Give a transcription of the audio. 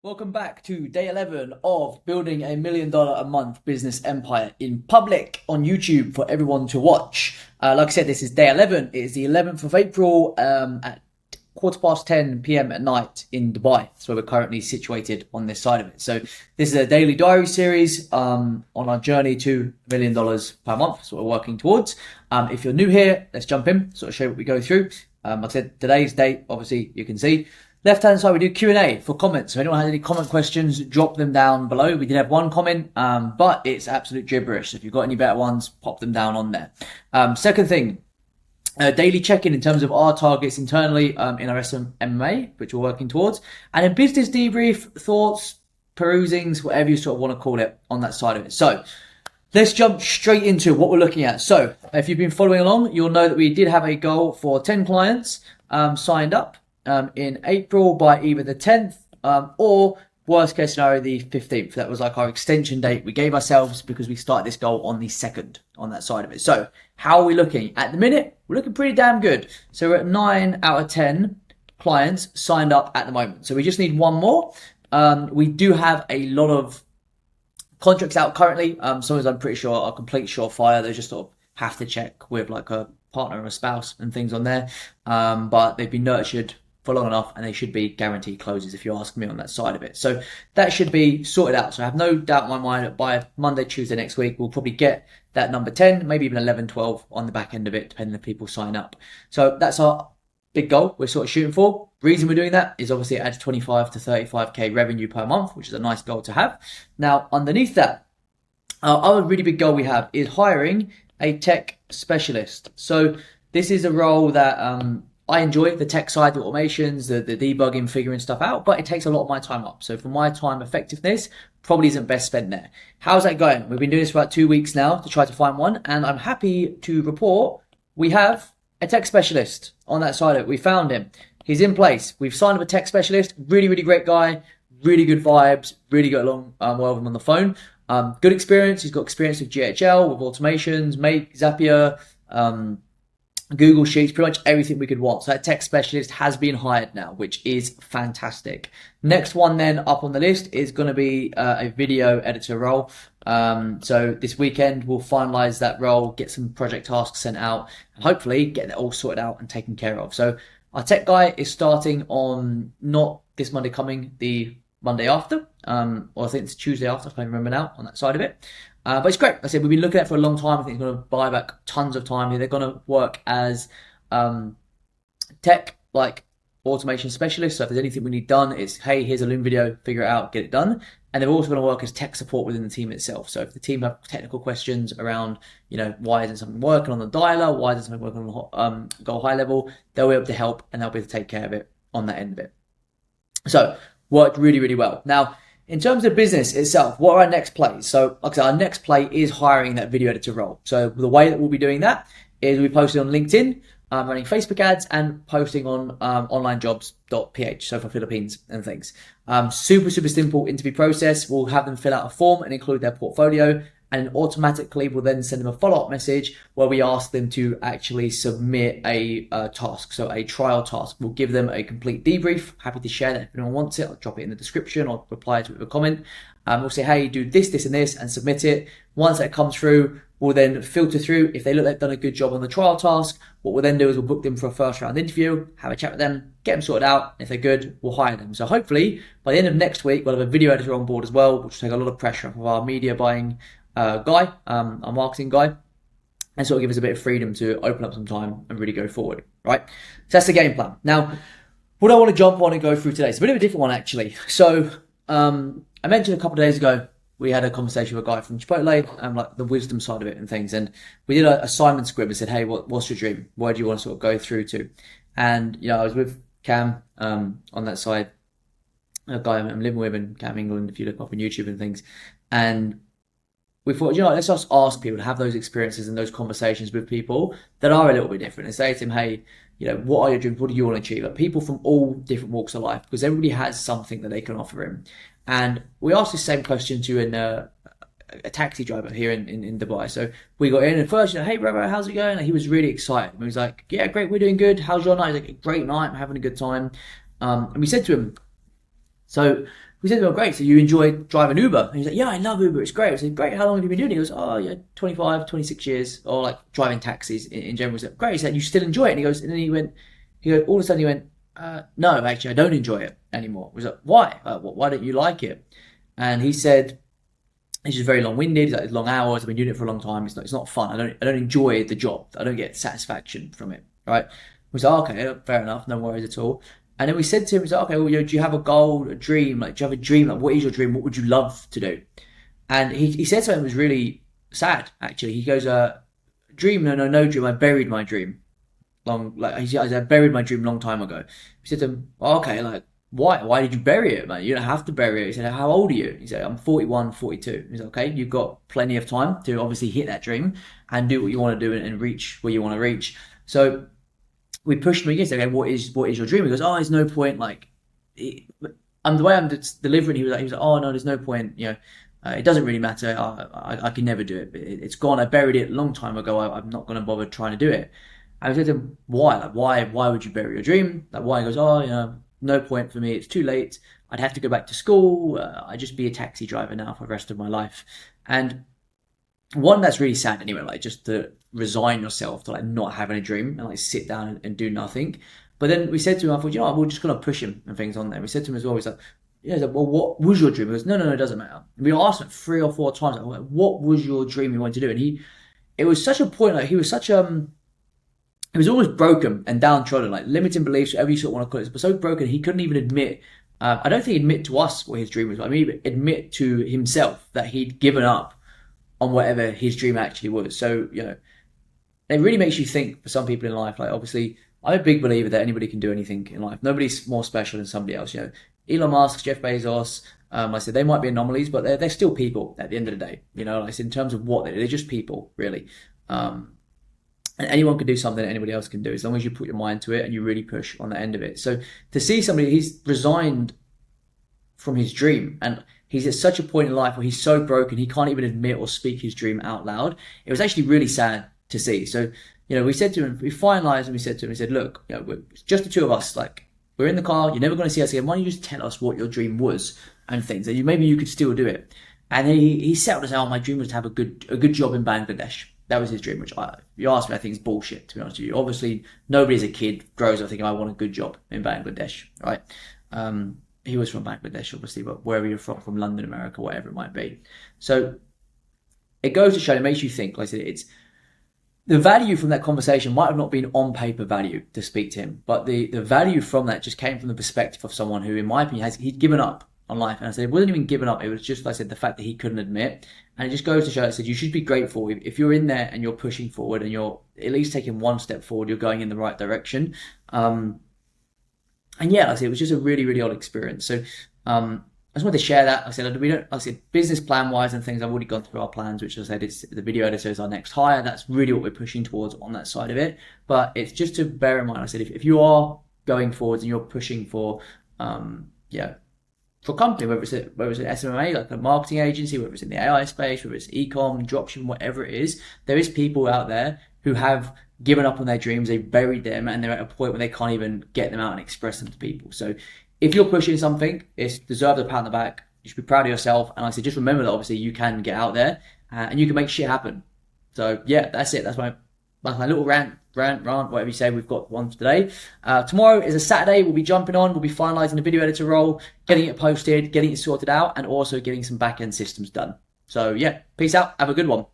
Welcome back to day 11 of building a $1 million a month business empire in public on YouTube for everyone to watch. Like I said, this is day 11. It is the 11th of April at 10:15 p.m. at night in Dubai. That's where we're currently situated on this side of it. So this is a daily diary series on our journey to $1 million per month. That's what we're working towards. If you're new here, let's jump in, sort of show you what we go through. Like I said, today's date, obviously, you can see. Left-hand side, we do Q&A for comments. So if anyone has any comment questions, drop them down below. We did have one comment, but it's absolute gibberish. So if you've got any better ones, pop them down on there. Second thing, daily check-in in terms of our targets internally in our SMMA, which we're working towards. And a business debrief, thoughts, perusings, whatever you sort of want to call it on that side of it. So let's jump straight into what we're looking at. So if you've been following along, you'll know that we did have a goal for 10 clients signed up in April by either the 10th or worst case scenario the 15th. That was like our extension date we gave ourselves because we started this goal on the 2nd on that side of it. So how are we looking? At the minute, we're looking pretty damn good. So we're at 9 out of 10 clients signed up at the moment. So we just need one more. We do have a lot of contracts out currently. Some of them I'm pretty sure are complete surefire. They just sort of have to check with like a partner or a spouse and things on there. But they've been nurtured for long enough and they should be guaranteed closes if you ask me on that side of it. So that should be sorted out. So I have no doubt in my mind that by Monday, Tuesday next week, we'll probably get that number 10, maybe even 11, 12 on the back end of it, depending if people sign up. So that's our big goal we're sort of shooting for. Reason we're doing that is obviously it adds 25 to 35k revenue per month, which is a nice goal to have. Now, underneath that, our other really big goal we have is hiring a tech specialist. So this is a role that I enjoy, the tech side, the automations, the debugging, figuring stuff out, but it takes a lot of my time up. So for my time effectiveness, probably isn't best spent there. How's that going? We've been doing this for about 2 weeks now to try to find one, and I'm happy to report we have a tech specialist on that side of it. We found him. He's in place. We've signed up a tech specialist. Really, really great guy. Really good vibes. Really got along well with him on the phone. Good experience. He's got experience with GHL, with automations, Make, Zapier, Google Sheets, pretty much everything we could want. So that tech specialist has been hired now, which is fantastic. Next one then up on the list is going to be a video editor role. So this weekend we'll finalize that role, get some project tasks sent out, and hopefully get that all sorted out and taken care of. So our tech guy is starting on not this Monday coming, the Monday after, or I think it's Tuesday after, I can't remember now on that side of it. But it's great. Like I said, we've been looking at it for a long time. I think it's going to buy back tons of time here. They're going to work as tech, like automation specialists. So if there's anything we need done, it's, hey, here's a Loom video, figure it out, get it done. And they're also going to work as tech support within the team itself. So if the team have technical questions around, why isn't something working on the dialer? Why isn't something working on Go High level? They'll be able to help and they'll be able to take care of it on that end of it. So worked really, really well. Now, in terms of business itself, what are our next plays? So, like I said, our next play is hiring that video editor role. So the way that we'll be doing that is we'll be posting on LinkedIn, running Facebook ads, and posting on onlinejobs.ph, so for Philippines and things. Super, super simple interview process. We'll have them fill out a form and include their portfolio, and automatically we'll then send them a follow-up message where we ask them to actually submit a task, so a trial task. We'll give them a complete debrief. Happy to share that if anyone wants it. I'll drop it in the description or reply to it with a comment. We'll say, hey, do this, this, and this, and submit it. Once that comes through, we'll then filter through. If they look like they've done a good job on the trial task, what we'll then do is we'll book them for a first round interview, have a chat with them, get them sorted out. If they're good, we'll hire them. So hopefully by the end of next week, we'll have a video editor on board as well, which will take a lot of pressure off of our media buying guy, our marketing guy, and sort of give us a bit of freedom to open up some time and really go forward, right? So that's the game plan. Now, what I want to jump on and go through today is a bit of a different one, actually. So I mentioned a couple of days ago, we had a conversation with a guy from Chipotle and like the wisdom side of it and things. And we did a assignment script and said, hey, what's your dream? Where do you want to sort of go through to? And, I was with Cam on that side, a guy I'm living with in Cam, England, if you look up on YouTube and things. And we thought, let's just ask people to have those experiences and those conversations with people that are a little bit different and say to them, hey, what are your dreams? What do you want to achieve? Like people from all different walks of life, because everybody has something that they can offer him. And we asked the same question to a taxi driver here in Dubai. So we got in and first, hey brother, how's it going? And he was really excited. And he was like, yeah, great, we're doing good. How's your night? He's like, great night, I'm having a good time. And we said to him, so we said to him, great, so you enjoy driving Uber? And he's like, yeah, I love Uber, it's great. I said, great, how long have you been doing it? He goes, oh, yeah, 25, 26 years, or like driving taxis in general. I said, great. He said, you still enjoy it? And he goes, and then all of a sudden he went, no, actually, I don't enjoy it anymore. I was like, why? Why don't you like it? And he said, it's just very long-winded. It's like long hours. I've been doing it for a long time. It's not fun. I don't enjoy the job. I don't get satisfaction from it. Right? We said, okay, fair enough. No worries at all. And then we said to him, we said, okay, well, do you have a goal, a dream? Like, do you have a dream? Like, what is your dream? What would you love to do? And he said something that was really sad. Actually, he goes, dream? No dream. I buried my dream. I buried my dream a long time ago. We said to him, okay, like, why did you bury it, man? You don't have to bury it. He said, how old are you? He said, I'm 41, 42. He said, okay, you've got plenty of time to obviously hit that dream and do what you want to do and reach where you want to reach. So we pushed him again. Said, okay, what is your dream? He goes, oh, there's no point. Like, the way I'm delivering, he was like, oh no, there's no point. It doesn't really matter. I can never do it. It's gone. I buried it a long time ago. I'm not going to bother trying to do it. I said to him, why? Like, why would you bury your dream? Like, why? He goes, oh, no point for me. It's too late. I'd have to go back to school. I'd just be a taxi driver now for the rest of my life. And one, that's really sad anyway, like just to resign yourself to like not having a dream and like sit down and do nothing. But then we said to him, I thought, we're just going to push him and things on there. We said to him as well, he's like, well, what was your dream? He goes, no, it doesn't matter. And we asked him 3 or 4 times, like, what was your dream you wanted to do? And it was such a point, like he was he was almost broken and downtrodden, like limiting beliefs, whatever you sort of want to call it, but so broken he couldn't even admit. I don't think he'd admit to us what his dream was. I mean, he'd admit to himself that he'd given up on whatever his dream actually was. So, it really makes you think for some people in life. Like, obviously, I'm a big believer that anybody can do anything in life. Nobody's more special than somebody else. Elon Musk, Jeff Bezos, I said they might be anomalies, but they're still people at the end of the day. Like I said, in terms of what they're just people, really. And anyone can do something that anybody else can do as long as you put your mind to it and you really push on the end of it. So to see somebody, he's resigned from his dream and he's at such a point in life where he's so broken he can't even admit or speak his dream out loud. It was actually really sad to see. So, we said to him, we finalized and we said to him, we said, look, we're just the two of us. Like, we're in the car. You're never going to see us again. Why don't you just tell us what your dream was and things? And maybe you could still do it. And he settled us out. My dream was to have a good job in Bangladesh. That was his dream, which you asked me, I think is bullshit, to be honest with you. Obviously, nobody as a kid grows up thinking, I want a good job in Bangladesh, right? He was from Bangladesh, obviously, but wherever you're from London, America, whatever it might be. So it goes to show, it makes you think. Like I said, it's the value from that conversation might have not been on paper value to speak to him, but the value from that just came from the perspective of someone who, in my opinion, he'd given up on life. And I said, it wasn't even giving up. It was just, like I said, the fact that he couldn't admit. And it just goes to show, I said, you should be grateful. If you're in there and you're pushing forward and you're at least taking one step forward, you're going in the right direction. And yeah, like I said, it was just a really, really odd experience. So I just wanted to share that. I said, business plan wise and things, I've already gone through our plans, which I said, it's the video editor is our next hire. That's really what we're pushing towards on that side of it. But it's just to bear in mind, I said, if you are going forwards and you're pushing for a company, whether it's an SMMA, like a marketing agency, whether it's in the AI space, whether it's e-com, dropshipping, whatever it is, there is people out there who have given up on their dreams, they've buried them, and they're at a point where they can't even get them out and express them to people. So if you're pushing something, it's deserved a pat on the back. You should be proud of yourself. And I say, just remember that obviously you can get out there and you can make shit happen. So yeah, that's it. That's my little rant, whatever you say. We've got one for today. Tomorrow is a Saturday. We'll be jumping on. We'll be finalizing the video editor role, getting it posted, getting it sorted out, and also getting some back-end systems done. So yeah, peace out. Have a good one.